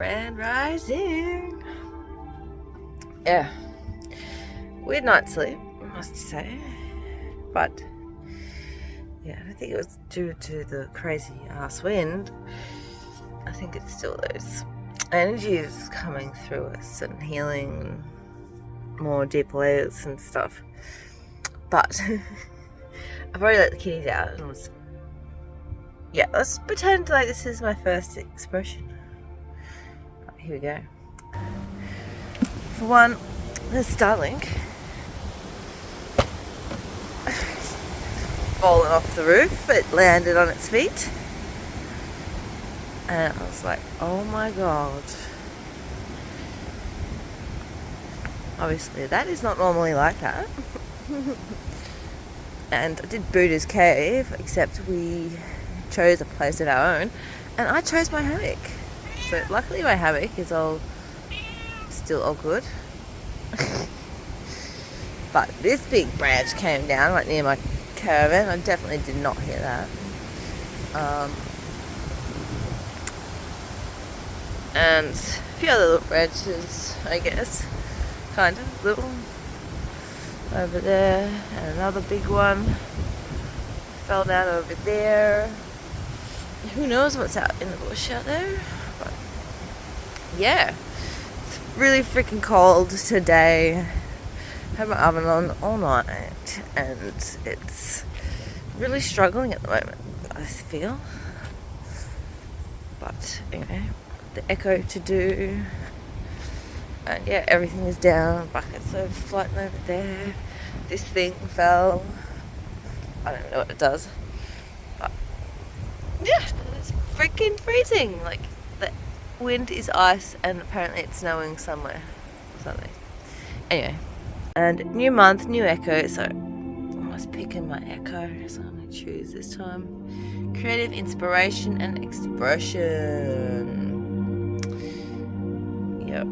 Grand rising. Yeah, weird night's sleep, I must say. But yeah, I don't think it was due to the crazy ass wind. I think it's still those energies coming through us and healing more deep layers and stuff. But I've already let the kitties out and let's pretend like this is my first expression. Here we go. For one, the Starlink fallen off the roof. It landed on its feet, and I was like, "Oh my god!" Obviously, that is not normally like that. And I did Buddha's cave, except we chose a place of our own, and I chose my hammock. So luckily my hammock is still all good. But this big branch came down like near my caravan. I definitely did not hear that. And a few other little branches, I guess, kind of little, over there, and another big one fell down over there. Who knows what's out in the bush out there? But yeah, it's really freaking cold today. Had my oven on all night, and it's really struggling at the moment, I feel. But anyway, the echo to do, and yeah, everything is down. Buckets are floating over there. This thing fell. I don't know what it does, but yeah, it's freaking freezing. Like, the wind is ice, and apparently it's snowing somewhere or something. Anyway, and new month, new echo. So I was picking my echo, so I'm going to choose this time. Creative inspiration and expression. Yep.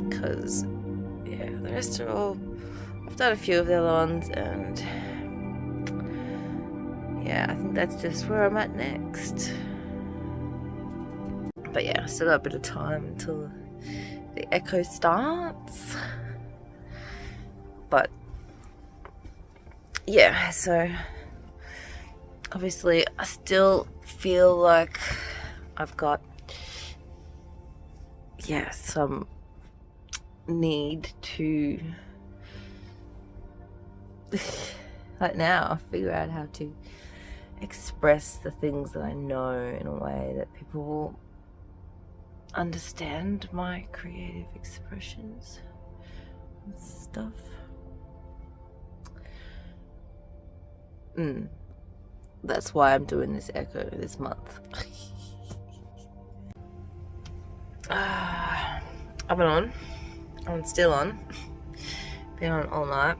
Because, yeah, the rest are all... I've done a few of the other ones, and yeah, I think that's just where I'm at next. But yeah, I still got a bit of time until the echo starts. But yeah, so obviously I still feel like I've got some need to like now figure out how to express the things that I know in a way that people will understand my creative expressions and stuff. That's why I'm doing this echo this month. I've been on. I'm still on. Been on all night,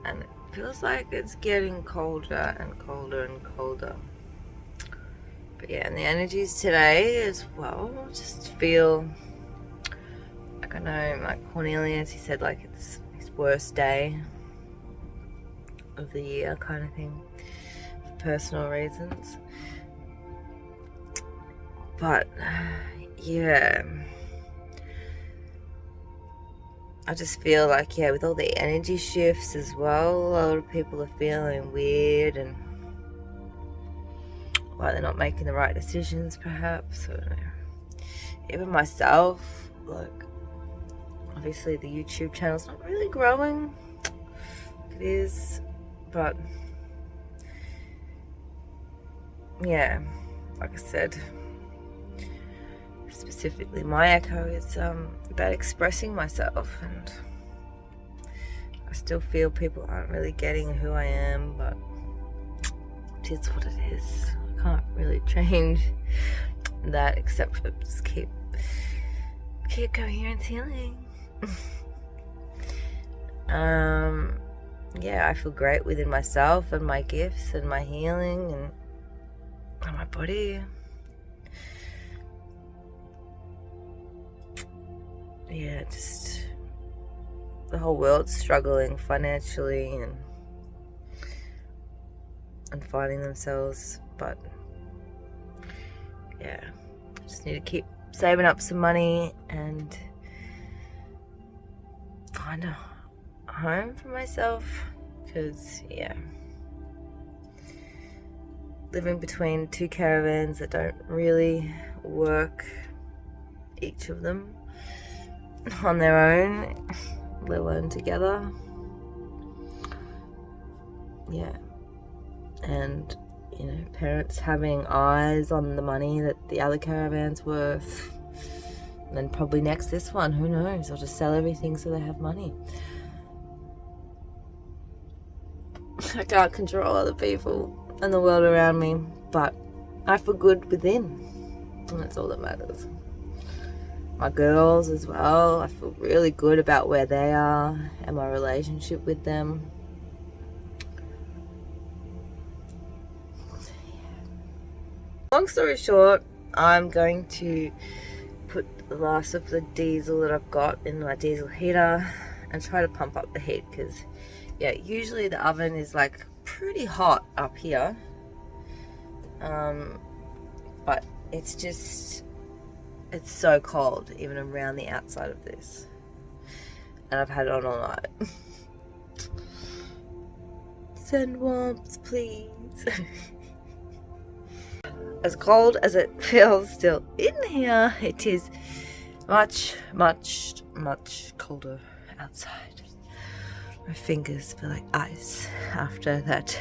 and it feels like it's getting colder and colder and colder. But yeah, and the energies today as well just feel like, I know, like Cornelius, he said like it's his worst day of the year kind of thing, for personal reasons. But yeah, I just feel like, yeah, with all the energy shifts as well, a lot of people are feeling weird and like they're not making the right decisions, perhaps. I don't know. Even myself, like, obviously the YouTube channel's not really growing. It is, but yeah, like I said, specifically my echo is about expressing myself, and I still feel people aren't really getting who I am, but it is what it is. I can't really change that except for just keep coherence healing. Yeah, I feel great within myself and my gifts and my healing and my body. Yeah, just the whole world's struggling financially and finding themselves, but yeah, just need to keep saving up some money and find a home for myself, because yeah, living between two caravans that don't really work, each of them on their own, let alone together. Yeah. And you know, parents having eyes on the money that the other caravan's worth, and then probably next this one, who knows, I'll just sell everything so they have money. I can't control other people and the world around me, but I feel good within, and that's all that matters. My girls as well, I feel really good about where they are and my relationship with them. Long story short, I'm going to put the last of the diesel that I've got in my diesel heater and try to pump up the heat, because yeah, usually the oven is like pretty hot up here, but it's so cold even around the outside of this, and I've had it on all night. Send warmth, please. As cold as it feels still in here, it is much, much, much colder outside. My fingers feel like ice after that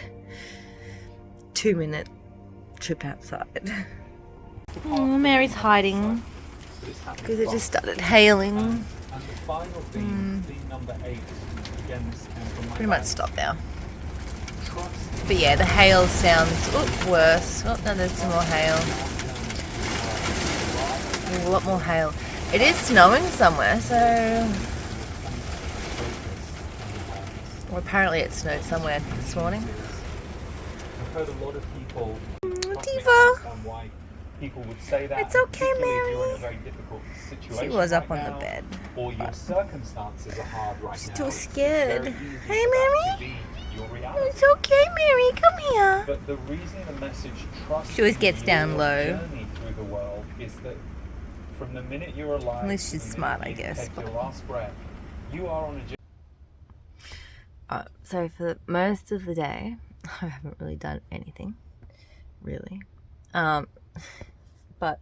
2-minute trip outside. Oh, Mary's hiding because it just started hailing. Pretty much stopped now. But yeah, the hail sounds worse. Oh, no, there's some more hail. There's a lot more hail. It is snowing somewhere, so... Well, apparently it snowed somewhere this morning. I've heard a lot of people... Diva! People would say that, it's okay, Mary. You're in a very difficult situation. She was up right on now, the bed. Or your circumstances are hard right She's now. too scared. Hey, Mary. It's It's okay, Mary. Come here. But the reason the message trust She always gets down low. journey through the world is that from the minute you're alive, At least she's from the smart, minute I you guess. take your last breath, you are on a journey. So for most of the day, I haven't really done anything, really. But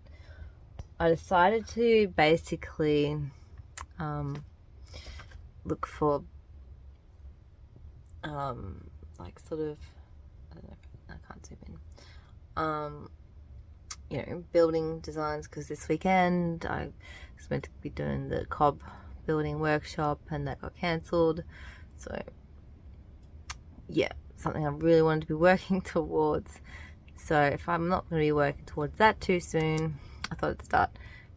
I decided to basically look for like sort of, I don't know, I can't zoom in, you know, building designs, because this weekend I was meant to be doing the cob building workshop and that got cancelled. So yeah, something I really wanted to be working towards. So if I'm not going to be working towards that too soon, I thought I'd start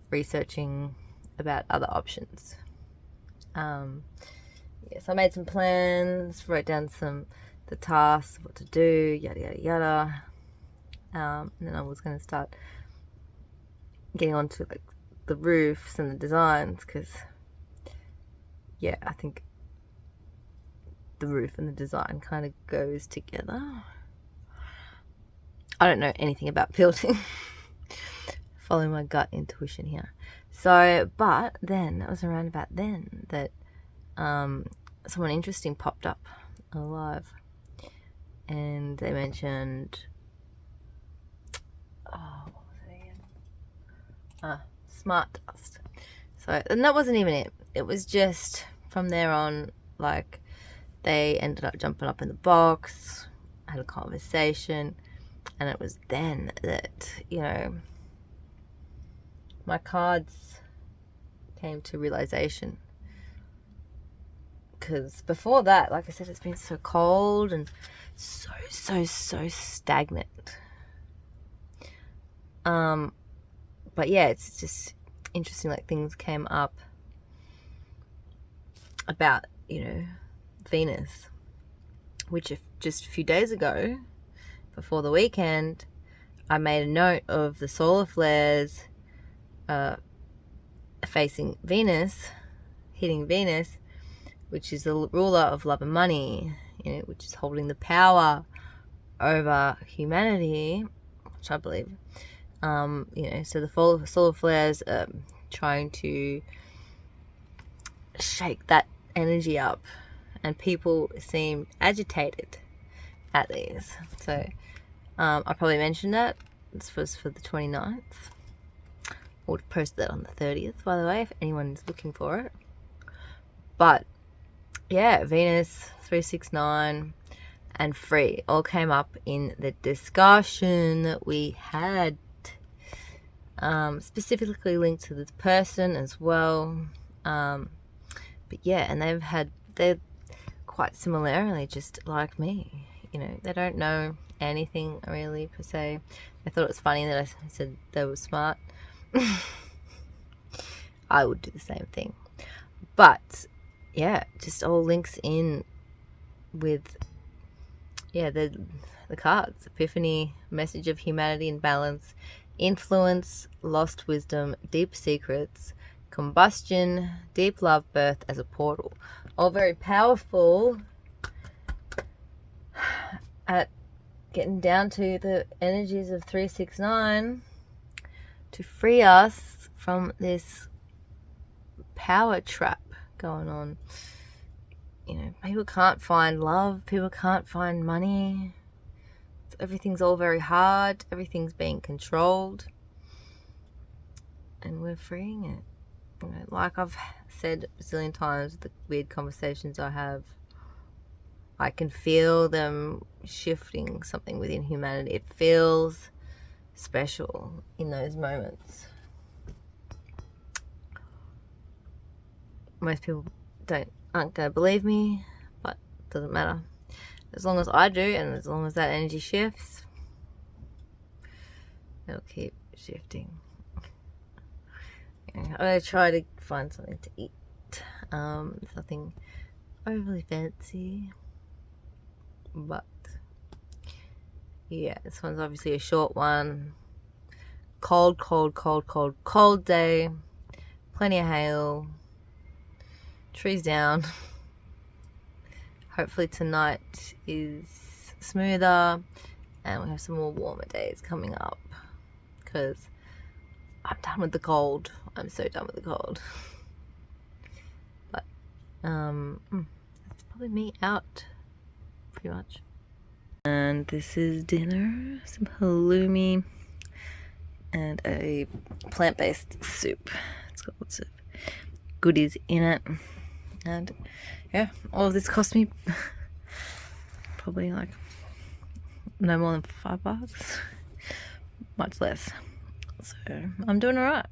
researching about other options. Yeah, so I made some plans, wrote down the tasks, what to do, yada yada yada. And then I was going to start getting onto like the roofs and the designs, because yeah, I think the roof and the design kind of goes together. I don't know anything about building. Following my gut intuition here. So, but then, it was around about then that someone interesting popped up alive. And they mentioned, what was it again? Smart dust. So, and that wasn't even it. It was just from there on, like, they ended up jumping up in the box, had a conversation, and it was then that, you know, my cards came to realization. Because before that, like I said, it's been so cold and so stagnant. But yeah, it's just interesting, like things came up about, you know, Venus, which just a few days ago, before the weekend, I made a note of the solar flares facing Venus, hitting Venus, which is the ruler of love and money, you know, which is holding the power over humanity, which I believe. So the solar flares are trying to shake that energy up, and people seem agitated at these. So I probably mentioned that. This was for the 29th. We'll post that on the 30th, by the way, if anyone's looking for it. But yeah, Venus 369 and free all came up in the discussion that we had, specifically linked to this person as well. But yeah, and they're quite similarly just like me. They don't know anything really per se. I thought it was funny that I said they were smart. I would do the same thing. But yeah, just all links in with the cards. Epiphany, message of humanity and balance, influence, lost wisdom, deep secrets, combustion, deep love, birth as a portal. All very powerful at getting down to the energies of 369 to free us from this power trap going on. People can't find love, people can't find money. Everything's all very hard, everything's being controlled, and we're freeing it. Like I've said a zillion times, the weird conversations I have, I can feel them shifting something within humanity. It feels special in those moments. Most people aren't going to believe me, but it doesn't matter. As long as I do, and as long as that energy shifts, it'll keep shifting. I'm going to try to find something to eat. Nothing overly fancy, but yeah, this one's obviously a short one. Cold day. Plenty of hail. Trees down. Hopefully tonight is smoother and we have some more warmer days coming up, because I'm done with the cold. I'm so done with the cold. But that's probably me out pretty much. And this is dinner, some halloumi and a plant-based soup. It's got lots of goodies in it. And yeah, all of this cost me probably like no more than $5, much less. So I'm doing all right.